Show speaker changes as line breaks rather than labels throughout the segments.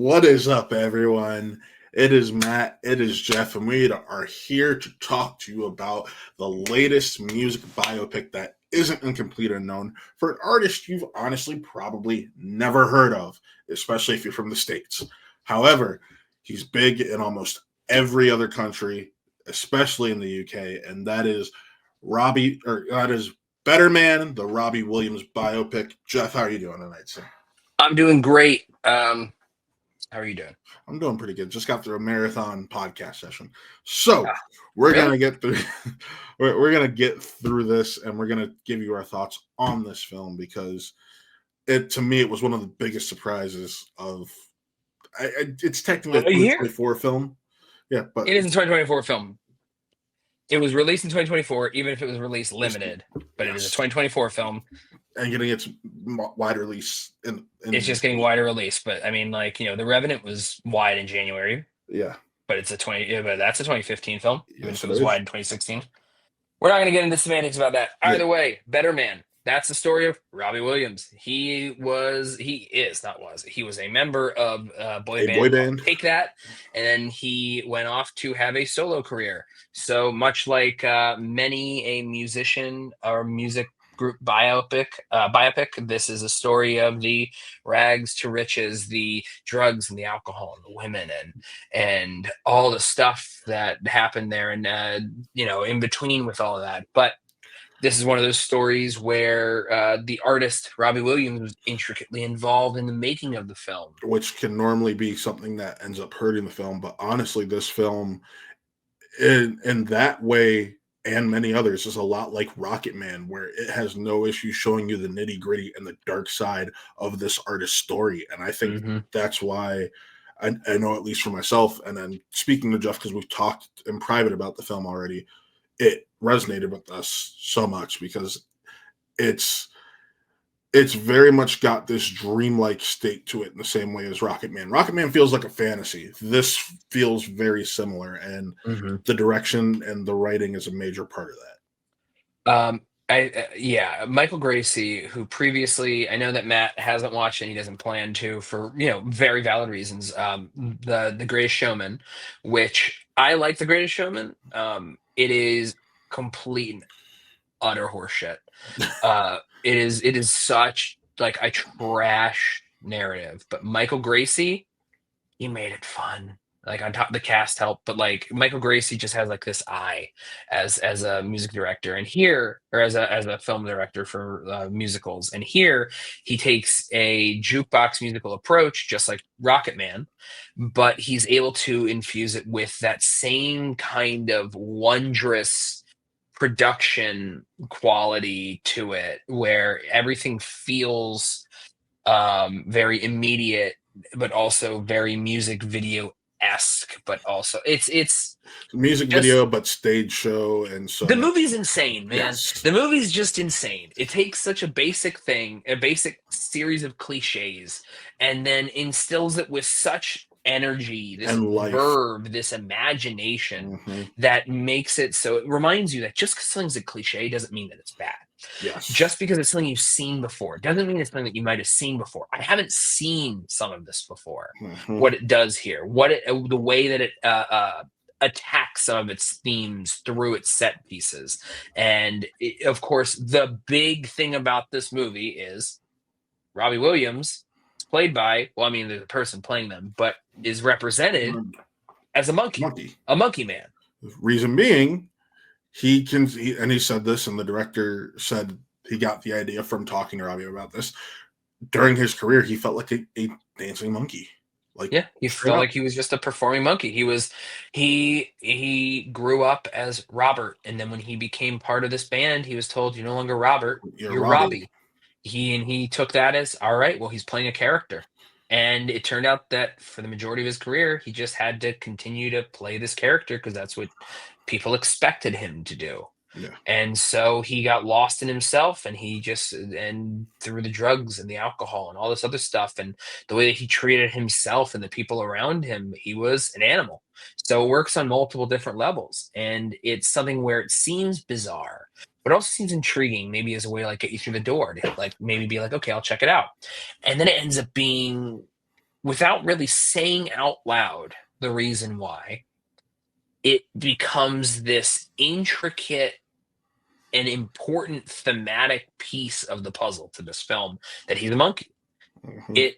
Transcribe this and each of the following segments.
What is up, everyone? It is Matt, it is Jeff, and we are here to talk to you about the latest music biopic that isn't incomplete or unknown for an artist you've honestly probably never heard of, especially if you're from the States. However, he's big in almost every other country, especially in the UK, and that is Better Man, the Robbie Williams biopic. Jeff, how are you doing tonight, sir?
I'm doing great. How are you doing?
I'm doing pretty good. Just got through a marathon podcast session, so we're
really?
gonna get through. we're gonna get through this, and we're gonna give you our thoughts on this film because to me it was one of the biggest surprises of. It's technically a 2024 film, yeah, but
it is a 2024 film. It was released in 2024, even if it was released limited. But It is a 2024 film.
And getting its wide release.
It's just getting wider release. But I mean, The Revenant was wide in January.
Yeah.
But that's a 2015 film, even if it was wide in 2016. We're not going to get into semantics about that. Either way, Better Man. That's the story of Robbie Williams. He was a member of a boy band. Take That, and then he went off to have a solo career. So much like many a musician or music group biopic, this is a story of the rags to riches, the drugs and the alcohol and the women and all the stuff that happened there, and in between with all of that. But this is one of those stories where the artist, Robbie Williams, was intricately involved in the making of the film.
Which can normally be something that ends up hurting the film. But honestly, this film, in that way, and many others, is a lot like Rocket Man, where it has no issue showing you the nitty-gritty and the dark side of this artist's story. And I think that's why I know, at least for myself, and then speaking to Jeff, because we've talked in private about the film already, it resonated with us so much because it's very much got this dreamlike state to it in the same way as Rocket Man. Rocket Man feels like a fantasy. This feels very similar, and the direction and the writing is a major part of
that. Michael Gracey, who previously, I know that Matt hasn't watched and he doesn't plan to for very valid reasons. The Greatest Showman, which I like. The Greatest Showman. It is complete and utter horseshit. It is such like a trash narrative, but Michael Gracey, he made it fun. Like, on top of the cast help, but like Michael Gracey just has like this eye as a music director, and here, or as a film director for musicals, and here he takes a jukebox musical approach, just like Rocket Man, but he's able to infuse it with that same kind of wondrous production quality to it, where everything feels very immediate, but also very music video-esque. But also it's
music video, but stage show, and so
the movie's insane, man.
Yes.
The movie's just insane. It takes such a basic thing, a basic series of cliches, and then instills it with such energy, this verb, this imagination that makes it so it reminds you that just because something's a cliche doesn't mean that it's bad.
Yes.
Just because it's something you've seen before doesn't mean it's something that you might have seen before. I haven't seen some of this before. What it does here, the way that it attacks some of its themes through its set pieces, and of course, the big thing about this movie is Robbie Williams, played by, well, I mean, the person playing them, but is represented as a monkey man.
Reason being, he said this, and the director said he got the idea from talking to Robbie about this. During his career, he felt like a dancing monkey.
He felt like he was just a performing monkey. He grew up as Robert, and then when he became part of this band, he was told, "You're no longer Robert, you're Robbie." He took that as, all right, well, he's playing a character. And it turned out that for the majority of his career, he just had to continue to play this character because that's what people expected him to do.
Yeah.
And so he got lost in himself, and and through the drugs and the alcohol and all this other stuff, and the way that he treated himself and the people around him, he was an animal. So it works on multiple different levels, and it's something where it seems bizarre, but it also seems intriguing, maybe as a way to like get you through the door, to like maybe be like, okay, I'll check it out. And then it ends up being without really saying out loud the reason why, it becomes this intricate and important thematic piece of the puzzle to this film that he's a monkey.
Mhm.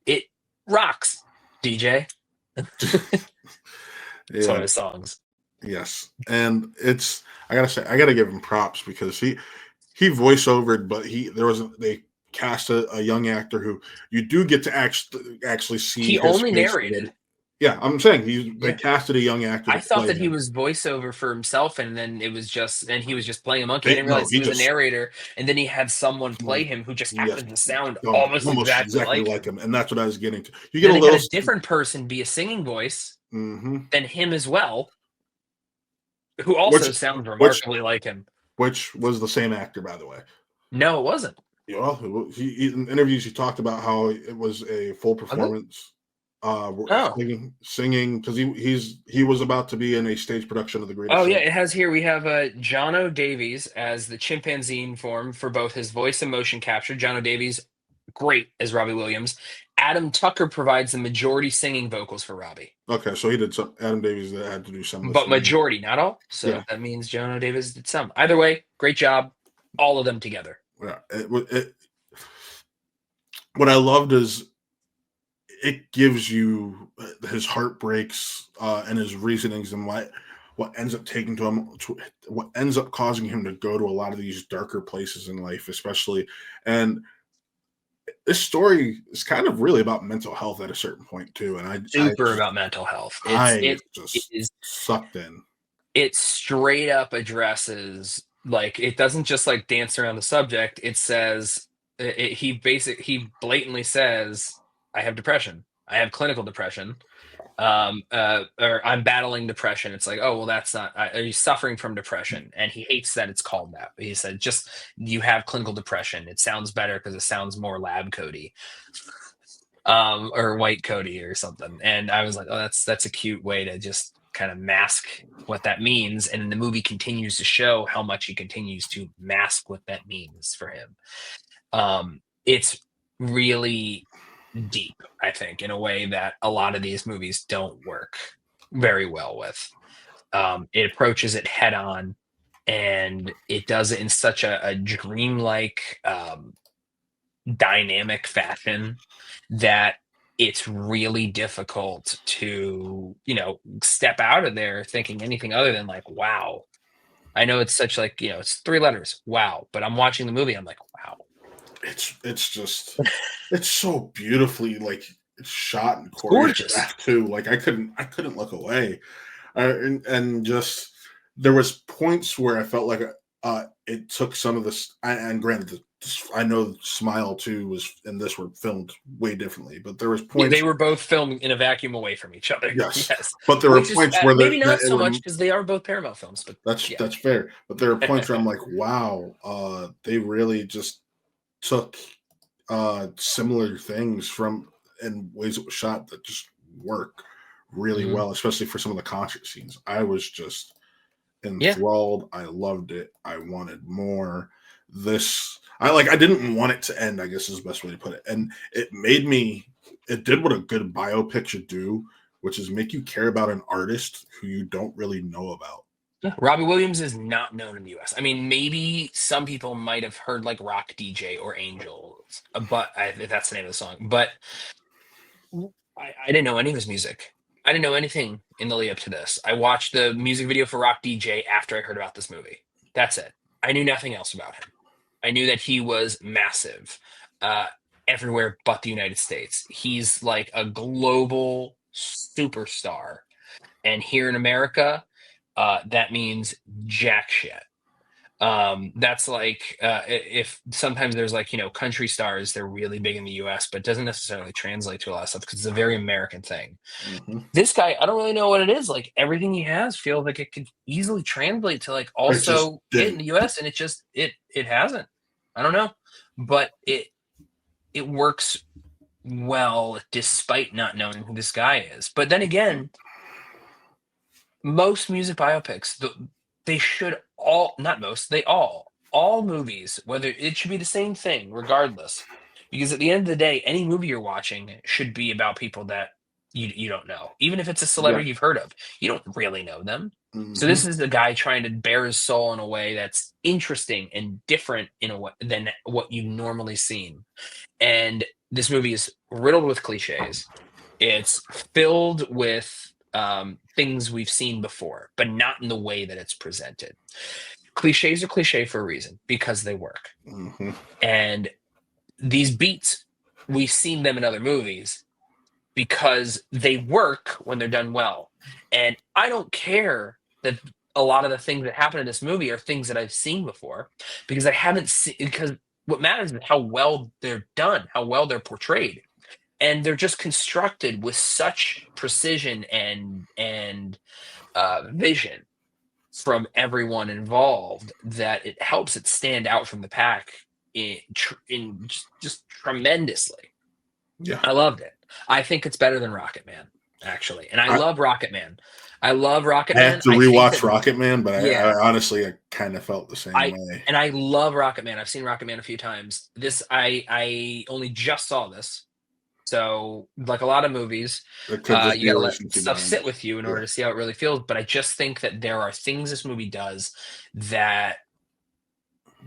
It rocks, DJ. It's one
Yeah.
of his songs.
Yes. And it's I gotta say, I gotta give him props because he voiceovered, but they cast a young actor who you do get to actually see
He
his
only
face.
narrated.
Yeah, I'm saying they
Yeah.
casted a young actor
I
to
thought
play
that he
him.
was voiceover for himself, and then he was just playing a monkey. I
They
didn't
no,
realize he
he
was a
just
narrator, and then he had someone play him who just
yes,
happened to sound almost
almost
exactly
exactly
like
like
him.
him, and that's what I was getting to. You
And
get
then
a
they had
little.
a different person be a singing voice
Mhm.
than him as well, who
which
also sounds
which
remarkably like him.
which was the same actor, by the way.
No, it wasn't.
You know, in interviews he talked about how it was a full
Was it?
performance,
Oh.
singing because he was about to be in a stage production of The Greatest
Oh yeah,
Show.
it has here we have John O'Davies as the chimpanzee form for both his voice and motion capture. John O'Davies, great as Robbie Williams. Adam Tucker provides the majority singing vocals for Robbie,
Okay, so he did some Adam Davies that had to do some of the
but
singing.
majority, not all.
Yeah,
So that means John O'Davies did some. Either way, great job, all of them together.
yeah. What I loved is it gives you his heartbreaks and his reasonings and what ends up taking to him what ends up causing him to go to a lot of these darker places in life, especially. And this story is kind of really about mental health at a certain point too. And
Super about mental health.
I
It
just
is
sucked in.
it straight up addresses, like, it doesn't just like dance around the subject. It says he blatantly says, I have depression, I have clinical depression, or I'm battling depression. It's like, oh well, that's not, are you suffering from depression? And he hates that it's called that. He said, just, you have clinical depression, it sounds better because it sounds more lab codey, or white Cody or something. And I was like, oh, that's a cute way to just kind of mask what that means. And then the movie continues to show how much he continues to mask what that means for him. It's really deep, I think, in a way that a lot of these movies don't work very well with. It approaches it head on, and it does it in such a dreamlike, dynamic fashion that it's really difficult to, step out of there thinking anything other than like, wow. I know it's such like, it's three letters, wow. But I'm watching the movie, I'm like, wow.
It's just it's so beautifully like it's shot and
It's gorgeous.
choreographed too. Like I couldn't look away. And just there was points where I felt like it took some of this. And granted, I know Smile 2 was and this were filmed way differently, but there was
Yeah,
points.
they were both filmed in a vacuum away from each other.
Yes,
Yes.
but there were
Which is
points where
maybe
that
not
it
so
were
much because they are both Paramount films, but yeah.
that's fair. But there are points where I'm like, wow, they really just took similar things from in ways it was shot that just work really
Mhm.
well, especially for some of the concert scenes. I was just
Yeah.
enthralled. I loved it. I wanted more. I didn't want it to end, I guess is the best way to put it. And it did what a good biopic should do, which is make you care about an artist who you don't really know about.
Yeah. Robbie Williams is not known in the US. I mean, maybe some people might have heard like Rock DJ or Angels, but if that's the name of the song. But I didn't know any of his music. I didn't know anything in the lead up to this. I watched the music video for Rock DJ after I heard about this movie. That's it. I knew nothing else about him. I knew that he was massive, uh, everywhere but the United States. He's like a global superstar. And here in America, that means jack shit. That's like, if sometimes there's like, country stars, they're really big in the US, but doesn't necessarily translate to a lot of stuff because it's a very American thing.
Mhm.
This guy, I don't really know what it is. Like, everything he has feels like it could easily translate to like
It just
also hit in
didn't.
the US, and it hasn't. I don't know. But it works well despite not knowing who this guy is. But then again, most music biopics, they should all, not most, they all movies, whether it should be the same thing regardless. Because at the end of the day, any movie you're watching should be about people that you don't know. Even if it's a
Yeah.
celebrity you've heard of, you don't really know them. So
Hmm.
this is a guy trying to bare his soul in a way that's interesting and different in a way than what you've normally seen. And this movie is riddled with cliches. It's filled with things we've seen before, but not in the way that it's presented. Cliches are cliche for a reason because they work.
Hmm.
And these beats, we've seen them in other movies because they work when they're done well. And I don't care that a lot of the things that happen in this movie are things that I've seen before because I haven't seen, because what matters is how well they're done, how well they're portrayed. And they're just constructed with such precision and vision from everyone involved that it helps it stand out from the pack in just tremendously.
Yeah.
I loved it. I think it's better than Rocket Man, actually, and I
I,
love Rocket Man. I love Rocket
I have
Man.
to
I think
rewatch
that
Rocket Man, but
yeah,
I honestly I kind of felt the same
I
way.
and I love Rocket Man. I've seen Rocket Man a few times. This I only just saw this. So, like a lot of movies,
It could just
you
be
got
a
to let
recency
stuff sit
bias.
with you in order
Yeah.
to see how it really feels. But I just think that there are things this movie does that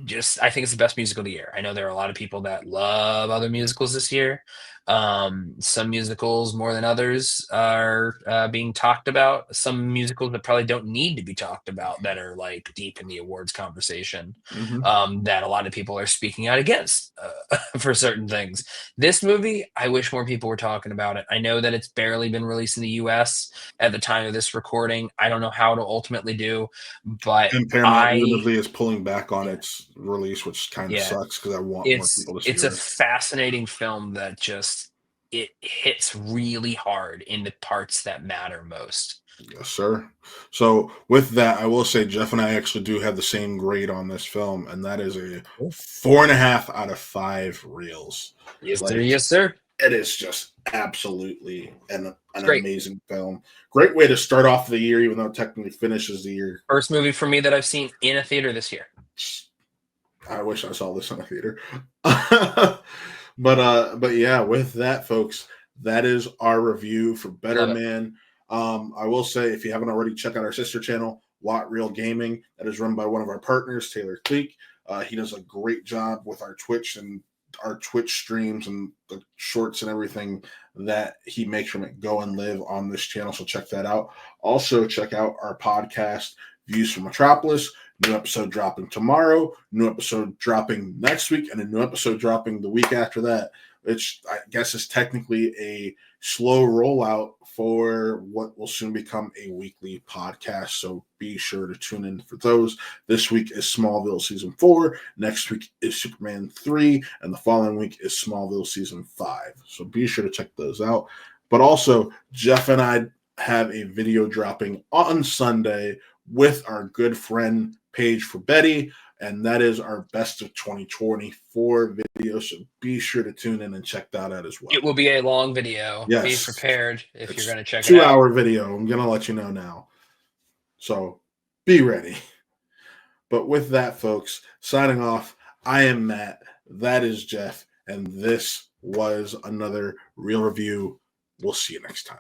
just I think it's the best musical of the year. I know there are a lot of people that love other musicals this year. Some musicals more than others are being talked about. Some musicals that probably don't need to be talked about that are like deep in the awards conversation.
Hmm.
That a lot of people are speaking out against for certain things. This movie, I wish more people were talking about it. I know that it's barely been released in the U.S. at the time of this recording. I don't know how it'll ultimately do, but
And Paramount
I
weirdly is pulling back on
yeah.
its release, which kind of
Yeah,
sucks because I want more
it's
people to see
it's a
it.
fascinating film that just it hits really hard in the parts that matter most.
Yes, sir. So with that, I will say Jeff and I actually do have the same grade on this film, and that is a
Cool.
4.5 out of 5 reels.
Yes, sir.
Like
Yes, sir.
it is just absolutely
It's
an
great.
amazing film. Great way to start off the year, even though it technically finishes the year.
First movie for me that I've seen in a theater this year.
I wish I saw this in a theater. But yeah, with that, folks, that is our review for Better
Love it.
Man. I will say, if you haven't already, check out our sister channel, Watt Real Gaming, that is run by one of our partners, Taylor Cleek. He does a great job with our Twitch and our Twitch streams and the shorts and everything that he makes from it go and live on this channel. So check that out. Also, check out our podcast, Views from Metropolis. New episode dropping tomorrow, new episode dropping next week, and a new episode dropping the week after that, which I guess is technically a slow rollout for what will soon become a weekly podcast. So be sure to tune in for those. This week is Smallville season 4. Next week is Superman 3. And the following week is Smallville season 5. So be sure to check those out. But also, Jeff and I have a video dropping on Sunday with our good friend Paige for Betty, and that is our best of 2024 video. So be sure to tune in and check that out as well.
It will be a long video. Be
Yes,
prepared if you're
it's
going to check it out.
2 hour video. I'm gonna let you know now. So be ready. But with that, folks, signing off, I am Matt. That is Jeff, and this was another real review. We'll see you next time.